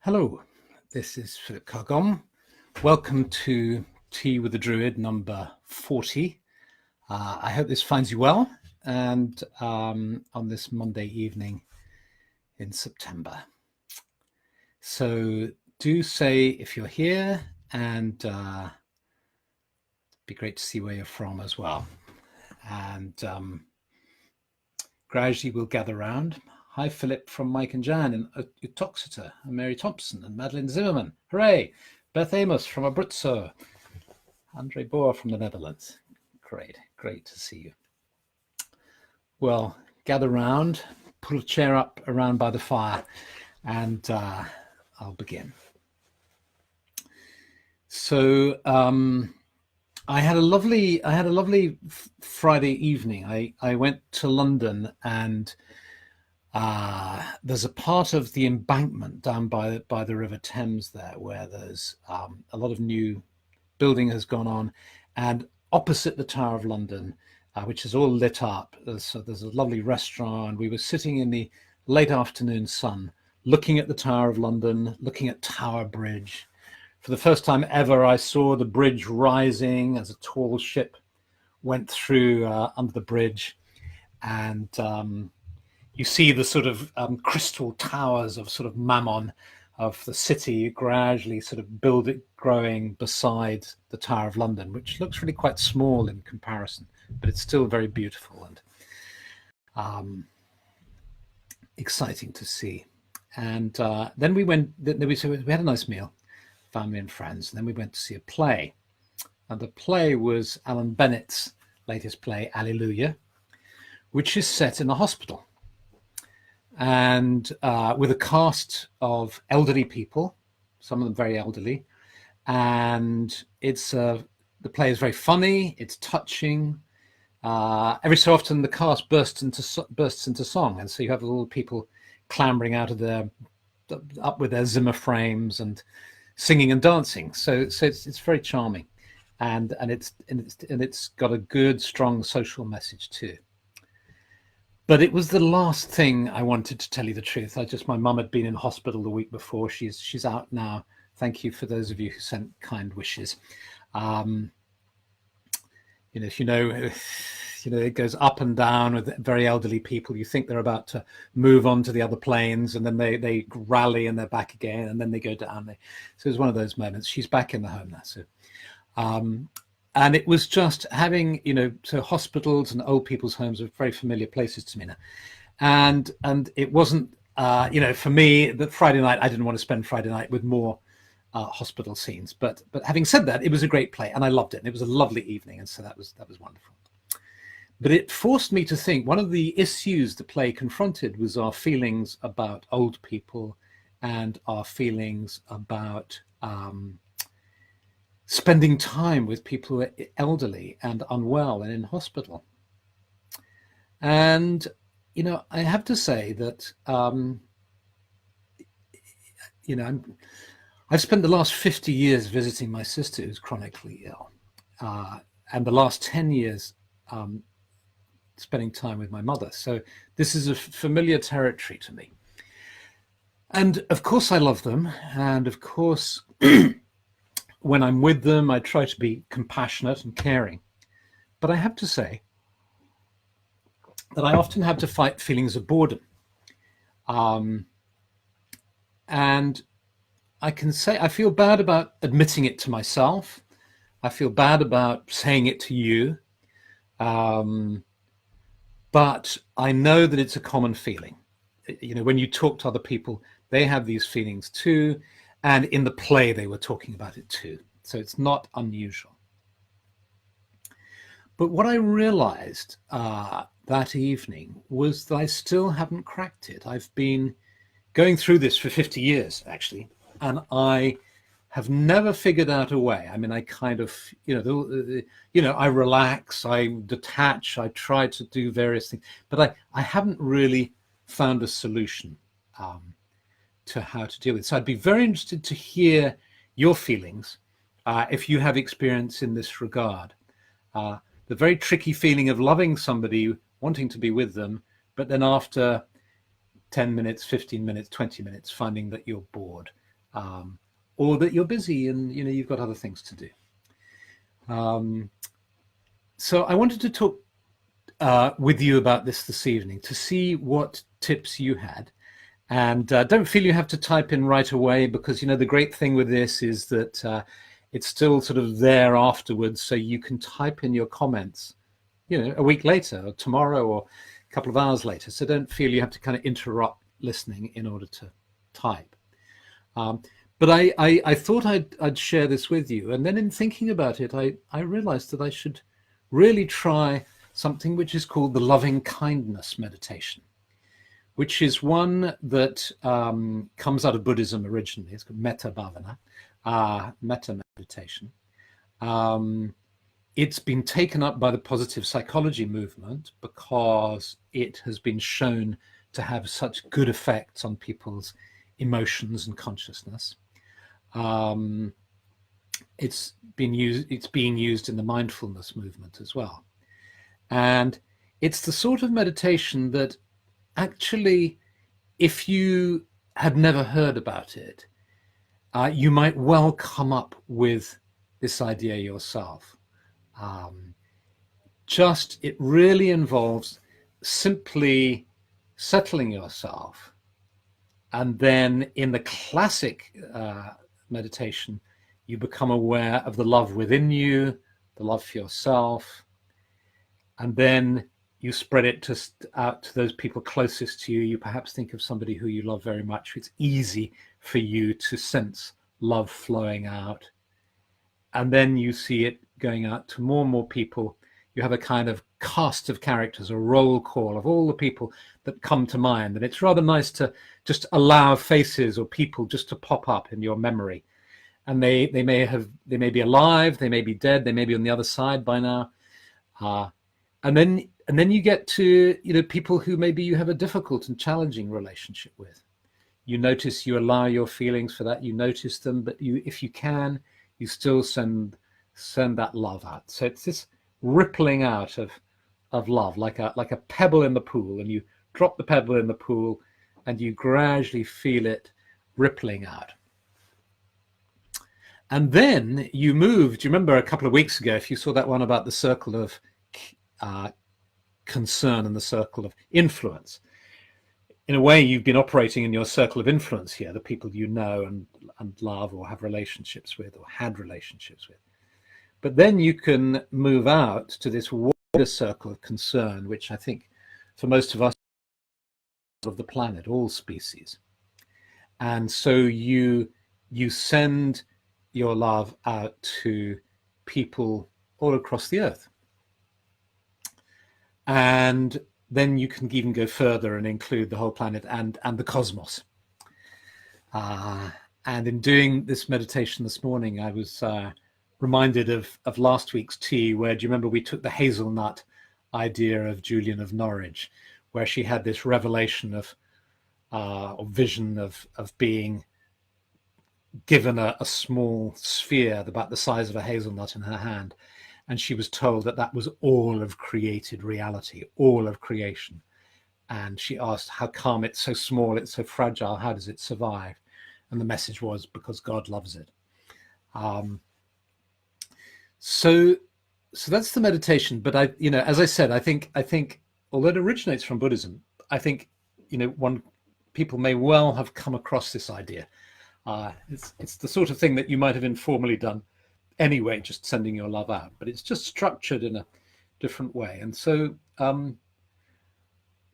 Hello, this is Philip Carr-Gomm. Welcome to Tea with the Druid number 40. I hope this finds you well and on this Monday evening in September. So do say if you're here, and it'd be great to see where you're from as well. And gradually we'll gather around. Hi, Philip from Mike and Jan in Uttoxeter, and Mary Thompson and Madeline Zimmerman. Hooray! Beth Amos from Abruzzo. Andre Boer from the Netherlands. Great to see you. Well, gather round, put a chair up around by the fire, and I'll begin. So I had a lovely Friday evening. I went to London, and there's a part of the embankment down by the River Thames there where there's a lot of new building has gone on, and opposite the Tower of London, which is all lit up, there's a lovely restaurant. We were sitting in the late afternoon sun, looking at the Tower of London, looking at Tower Bridge. For the first time ever, I saw the bridge rising as a tall ship went through under the bridge, and you see the sort of crystal towers of sort of Mammon of the city gradually sort of growing beside the Tower of London, which looks really quite small in comparison, but it's still very beautiful and exciting to see. And then we had a nice meal, family and friends, and then we went to see a play. And the play was Alan Bennett's latest play, Alleluia, which is set in a hospital, and with a cast of elderly people, some of them very elderly, and the play is very funny. It's touching. Every so often, the cast bursts into song, and so you have all the people clambering out of up with their Zimmer frames and singing and dancing. So it's very charming, and it's got a good, strong social message too. But it was the last thing I wanted to tell you the truth. My mum had been in hospital the week before. She's out now. Thank you for those of you who sent kind wishes. It goes up and down with very elderly people. You think they're about to move on to the other planes, and then they rally and they're back again, and then they go down. So it was one of those moments. She's back in the home now. So, and it was just having, so hospitals and old people's homes are very familiar places to me now. And it wasn't, for me, that Friday night, I didn't want to spend Friday night with more hospital scenes. But having said that, it was a great play and I loved it. And it was a lovely evening. And so that was wonderful. But it forced me to think, one of the issues the play confronted was our feelings about old people and our feelings about spending time with people who are elderly and unwell and in hospital. And, I have to say that, I've spent the last 50 years visiting my sister who's chronically ill, and the last 10 years spending time with my mother. So this is a familiar territory to me. And of course I love them. And of course, when I'm with them, I try to be compassionate and caring. But I have to say that I often have to fight feelings of boredom. And I can say I feel bad about admitting it to myself. I feel bad about saying it to you. But I know that it's a common feeling. When you talk to other people, they have these feelings too. And in the play, they were talking about it too. So it's not unusual. But what I realized that evening was that I still haven't cracked it. I've been going through this for 50 years, actually, and I have never figured out a way. I mean, I kind of, I relax, I detach, I try to do various things, but I haven't really found a solution to how to deal with it. So I'd be very interested to hear your feelings if you have experience in this regard. The very tricky feeling of loving somebody, wanting to be with them, but then after 10 minutes, 15 minutes, 20 minutes, finding that you're bored, or that you're busy and you've got other things to do. So I wanted to talk with you about this evening to see what tips you had. And don't feel you have to type in right away, because the great thing with this is that it's still sort of there afterwards, so you can type in your comments a week later or tomorrow or a couple of hours later. So don't feel you have to kind of interrupt listening in order to type. But I thought I'd share this with you, and then in thinking about it, I realized that I should really try something which is called the loving kindness meditation, which is one that comes out of Buddhism originally. It's called Metta Bhavana, Metta meditation. It's been taken up by the positive psychology movement because it has been shown to have such good effects on people's emotions and consciousness. It's being used in the mindfulness movement as well. And it's the sort of meditation that actually, if you had never heard about it, you might well come up with this idea yourself. It really involves simply settling yourself, and then in the classic meditation, you become aware of the love within you, the love for yourself, and then you spread it out to those people closest to you. You perhaps think of somebody who you love very much. It's easy for you to sense love flowing out. And then you see it going out to more and more people. You have a kind of cast of characters, a roll call of all the people that come to mind. And it's rather nice to just allow faces or people just to pop up in your memory. And they may be alive, they may be dead, they may be on the other side by now. And then you get to people who maybe you have a difficult and challenging relationship with. You notice, you allow your feelings for that, you notice them, but if you can, you still send that love out. So it's this rippling out of love, like a pebble in the pool, and you drop the pebble in the pool and you gradually feel it rippling out. And then you move. Do you remember a couple of weeks ago, if you saw that one about the circle of concern and the circle of influence? In a way, you've been operating in your circle of influence here, the people you know and love or have relationships with or had relationships with. But then you can move out to this wider circle of concern, which I think for most of us of the planet, all species. And so you send your love out to people all across the earth. And then you can even go further and include the whole planet and the cosmos. And in doing this meditation this morning, I was reminded of last week's tea, where, do you remember, we took the hazelnut idea of Julian of Norwich, where she had this revelation or vision of being given a small sphere about the size of a hazelnut in her hand. And she was told that was all of created reality, all of creation. And she asked, how come it's so small, it's so fragile, how does it survive? And the message was, because God loves it. So that's the meditation. But as I said, I think although it originates from Buddhism, I think people may well have come across this idea. It's the sort of thing that you might have informally done anyway, just sending your love out, but it's just structured in a different way. And so and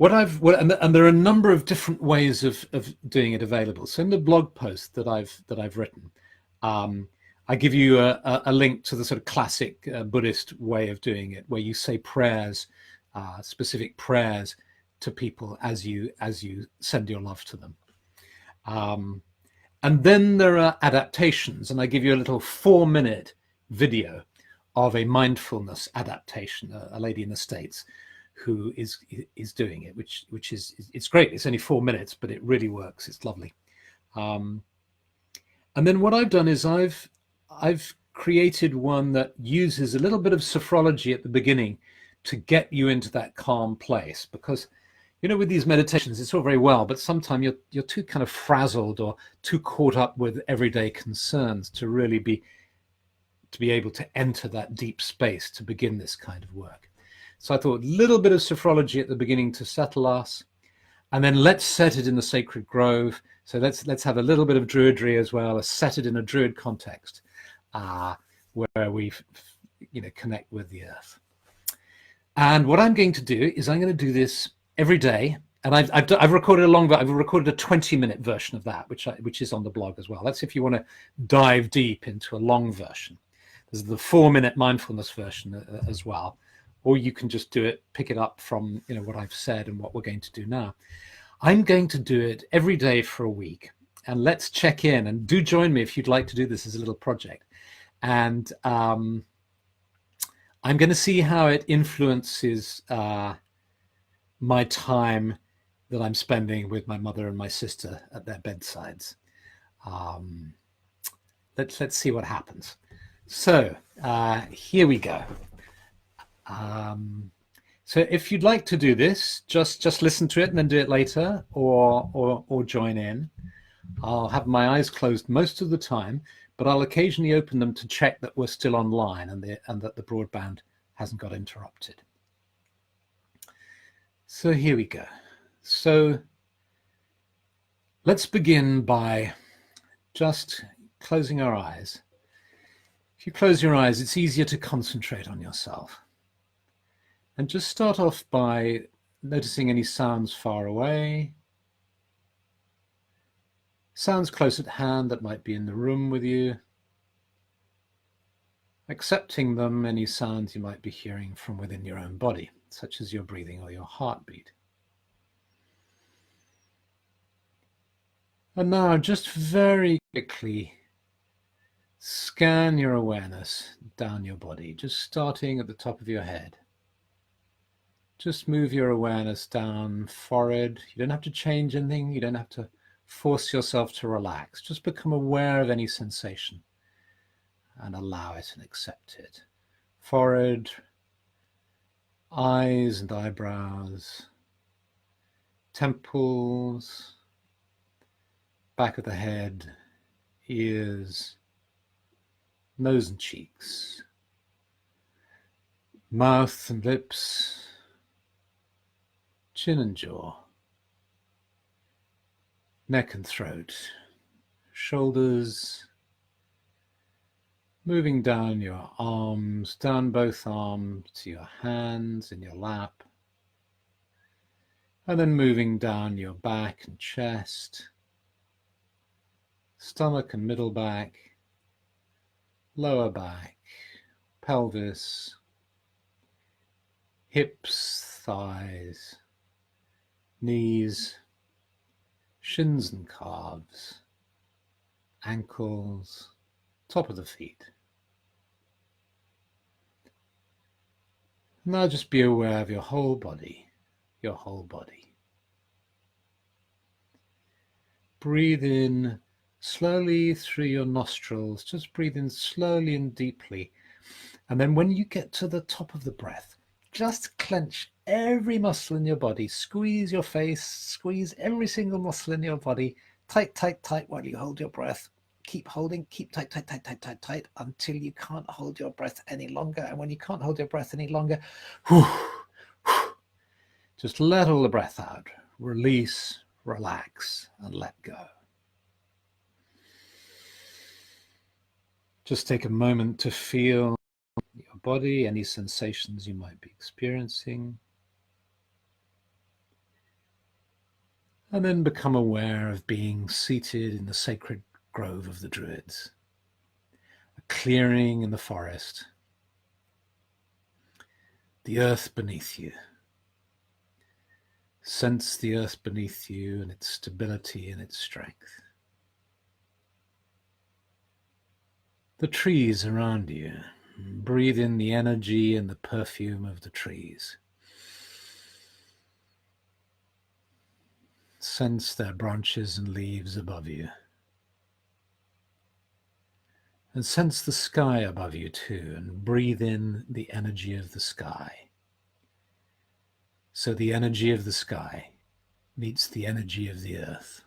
there are a number of different ways of doing it available. So in the blog post that I've written, I give you a link to the sort of classic Buddhist way of doing it, where you say prayers, specific prayers to people as you send your love to them. And then there are adaptations, and I give you a little 4-minute video of a mindfulness adaptation, a lady in the States who is doing it, which is, it's great. It's only 4 minutes, but it really works. It's lovely. And then what I've done is I've created one that uses a little bit of sophrology at the beginning to get you into that calm place, because You know, with these meditations, it's all very well, but sometimes you're too kind of frazzled or too caught up with everyday concerns to really be able to enter that deep space to begin this kind of work. So I thought a little bit of sophrology at the beginning to settle us, and then let's set it in the sacred grove. So let's have a little bit of druidry as well, set it in a druid context, where we connect with the earth. And what I'm going to do is I'm going to do this every day. And I've recorded I've recorded a 20-minute version of that, which is on the blog as well. That's if you want to dive deep into a long version. There's the 4-minute mindfulness version as well, or you can just do it, pick it up from what I've said and what we're going to do now. I'm going to do it every day for a week, and let's check in. And do join me if you'd like to do this as a little project. And I'm going to see how it influences my time that I'm spending with my mother and my sister at their bedsides. Let's see what happens. So here we go. So if you'd like to do this, just listen to it and then do it later, or join in. I'll have my eyes closed most of the time, but I'll occasionally open them to check that we're still online and that the broadband hasn't got interrupted. So here we go. So let's begin by just closing our eyes. If you close your eyes, it's easier to concentrate on yourself. And just start off by noticing any sounds far away, sounds close at hand that might be in the room with you, accepting them, any sounds you might be hearing from within your own body, such as your breathing or your heartbeat. And now just very quickly scan your awareness down your body, just starting at the top of your head. Just move your awareness down forehead. You don't have to change anything. You don't have to force yourself to relax. Just become aware of any sensation and allow it and accept it. Forehead, eyes and eyebrows, temples, back of the head, ears, nose and cheeks, mouth and lips, chin and jaw, neck and throat, shoulders, moving down your arms, down both arms to your hands in your lap, and then moving down your back and chest, stomach and middle back, lower back, pelvis, hips, thighs, knees, shins and calves, ankles, top of the feet. Now just be aware of your whole body, your whole body. Breathe in slowly through your nostrils, just breathe in slowly and deeply. And then when you get to the top of the breath, just clench every muscle in your body, squeeze your face, squeeze every single muscle in your body, tight, tight, tight while you hold your breath. Keep holding, keep tight, tight, tight, tight, tight, tight until you can't hold your breath any longer. And when you can't hold your breath any longer, just let all the breath out. Release, relax, and let go. Just take a moment to feel your body, any sensations you might be experiencing. And then become aware of being seated in the sacred grove of the Druids, a clearing in the forest, the earth beneath you. Sense the earth beneath you and its stability and its strength. The trees around you. Breathe in the energy and the perfume of the trees. Sense their branches and leaves above you. And sense the sky above you too, and breathe in the energy of the sky. So the energy of the sky meets the energy of the earth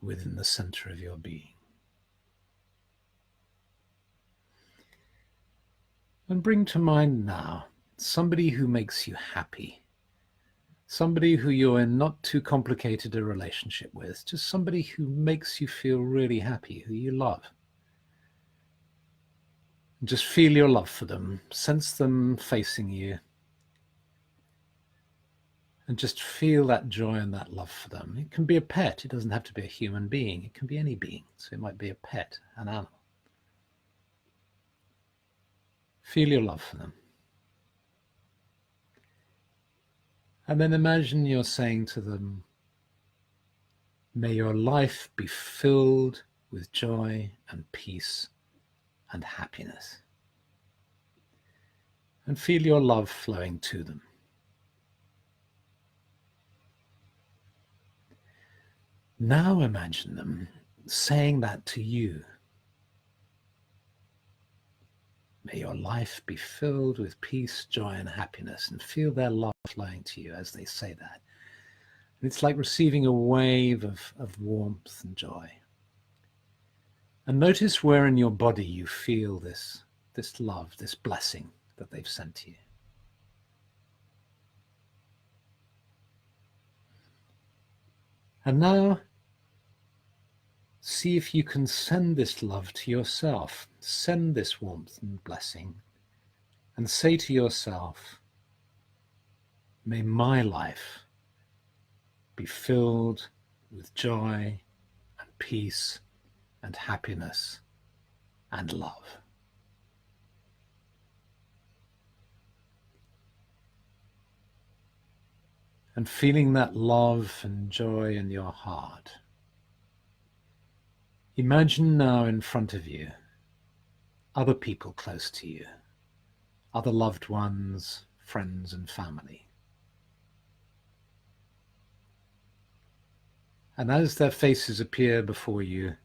within the center of your being. And bring to mind now somebody who makes you happy, somebody who you're in not too complicated a relationship with, just somebody who makes you feel really happy, who you love. And just feel your love for them, sense them facing you, and just feel that joy and that love for them. It can be a pet, it doesn't have to be a human being, it can be any being. So it might be a pet, an animal. Feel your love for them. And then imagine you're saying to them, may your life be filled with joy and peace and happiness. And feel your love flowing to them. Now imagine them saying that to you. May your life be filled with peace, joy, and happiness, and feel their love flowing to you as they say that. And it's like receiving a wave of warmth and joy. And notice where in your body you feel this love, this blessing that they've sent to you. And now, see if you can send this love to yourself. Send this warmth and blessing and say to yourself, may my life be filled with joy and peace and happiness and love. And feeling that love and joy in your heart, imagine now in front of you other people close to you, other loved ones, friends and family. And as their faces appear before you,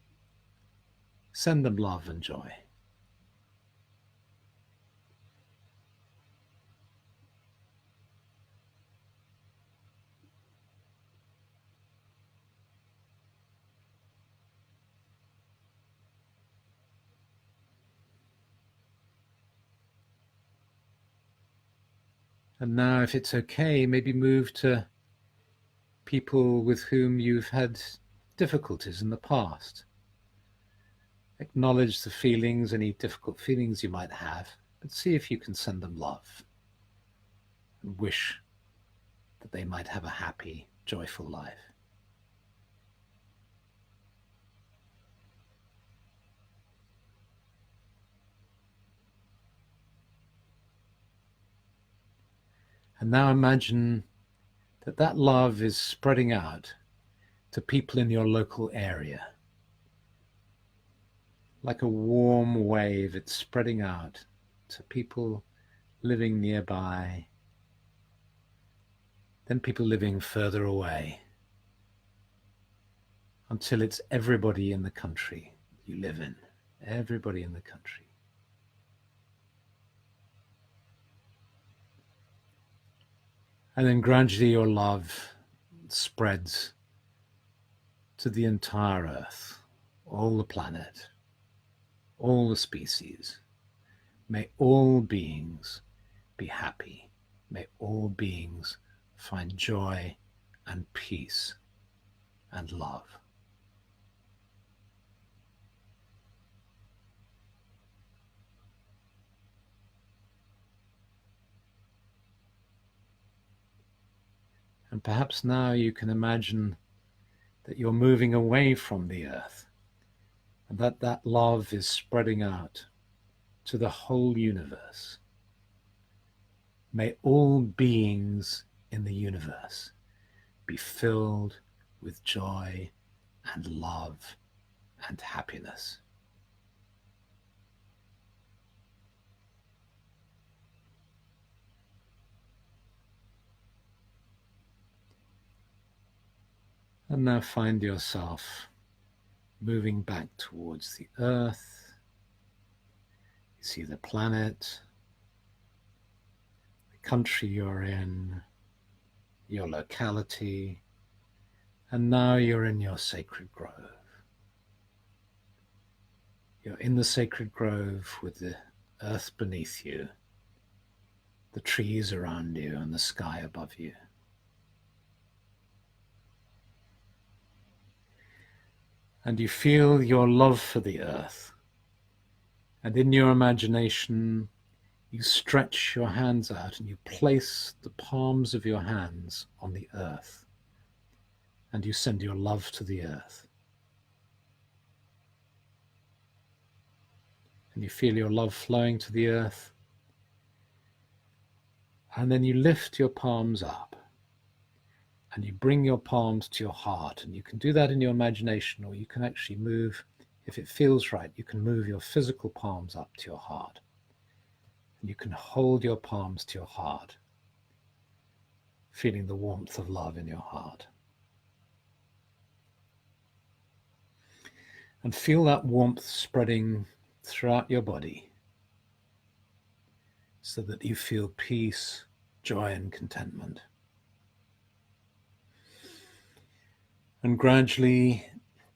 send them love and joy. And now, if it's okay, maybe move to people with whom you've had difficulties in the past. Acknowledge the feelings, any difficult feelings you might have, but see if you can send them love and wish that they might have a happy, joyful life. And now imagine that that love is spreading out to people in your local area. Like a warm wave, it's spreading out to people living nearby, then people living further away, until it's everybody in the country you live in, everybody in the country. And then gradually your love spreads to the entire earth, all the planet, all the species. May all beings be happy. May all beings find joy and peace and love. And perhaps now you can imagine that you're moving away from the earth and that love is spreading out to the whole universe. May all beings in the universe be filled with joy and love and happiness. And now find yourself moving back towards the earth. You see the planet, the country you're in, your locality, and now you're in your sacred grove. You're in the sacred grove with the earth beneath you, the trees around you, and the sky above you. And you feel your love for the earth. And in your imagination, you stretch your hands out and you place the palms of your hands on the earth. And you send your love to the earth. And you feel your love flowing to the earth. And then you lift your palms up. And you bring your palms to your heart. And you can do that in your imagination, or you can actually move, if it feels right, you can move your physical palms up to your heart. And you can hold your palms to your heart, feeling the warmth of love in your heart. And feel that warmth spreading throughout your body so that you feel peace, joy, and contentment. And gradually,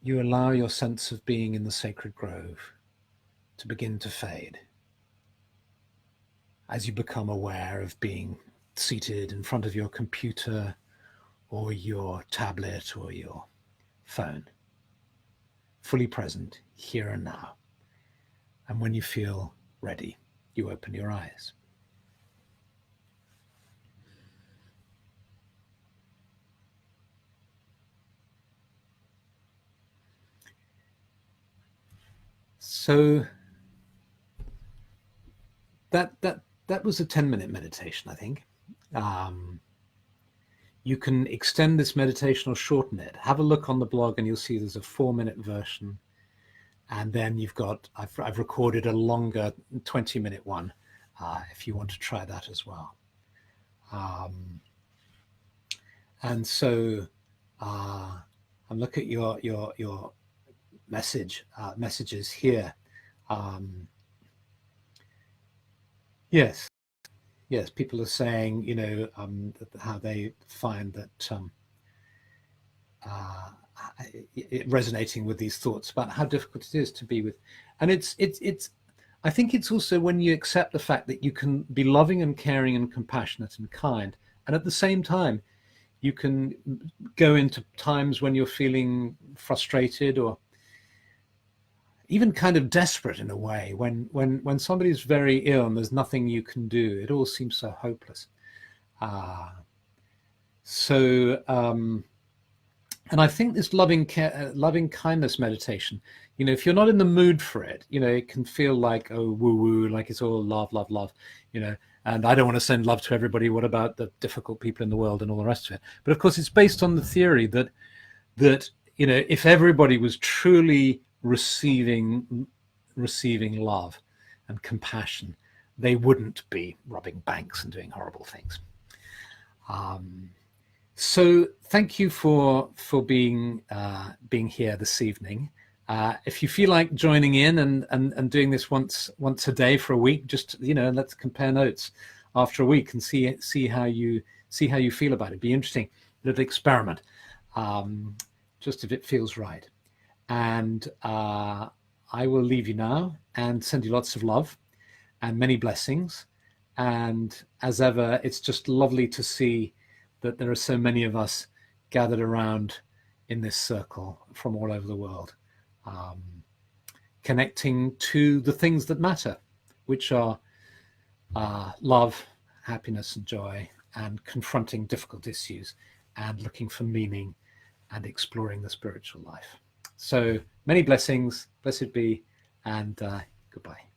you allow your sense of being in the sacred grove to begin to fade as you become aware of being seated in front of your computer or your tablet or your phone, fully present here and now. And when you feel ready, you open your eyes. So that was a 10-minute meditation, I think. You can extend this meditation or shorten it. Have a look on the blog and you'll see there's a 4-minute version. And then you've got, I've recorded a longer 20-minute one if you want to try that as well. And so I'm looking at your messages here. Yes, people are saying, how they find that resonating with these thoughts about how difficult it is to be with. And it's I think it's also when you accept the fact that you can be loving and caring and compassionate and kind, and at the same time you can go into times when you're feeling frustrated or even kind of desperate in a way, when somebody's very ill and there's nothing you can do. It all seems so hopeless. And I think this loving kindness meditation, if you're not in the mood for it, it can feel like, oh, woo-woo, like it's all love, love, love, and I don't want to send love to everybody. What about the difficult people in the world and all the rest of it? But of course, it's based on the theory that if everybody was truly receiving love and compassion, they wouldn't be robbing banks and doing horrible things. So thank you for being here this evening. If you feel like joining in and doing this once a day for a week, just let's compare notes after a week and see how you feel about it. Be interesting little experiment, just if it feels right. And I will leave you now and send you lots of love and many blessings. And as ever, it's just lovely to see that there are so many of us gathered around in this circle from all over the world, connecting to the things that matter, which are love, happiness, and joy, and confronting difficult issues and looking for meaning and exploring the spiritual life. So many blessings, blessed be, and goodbye.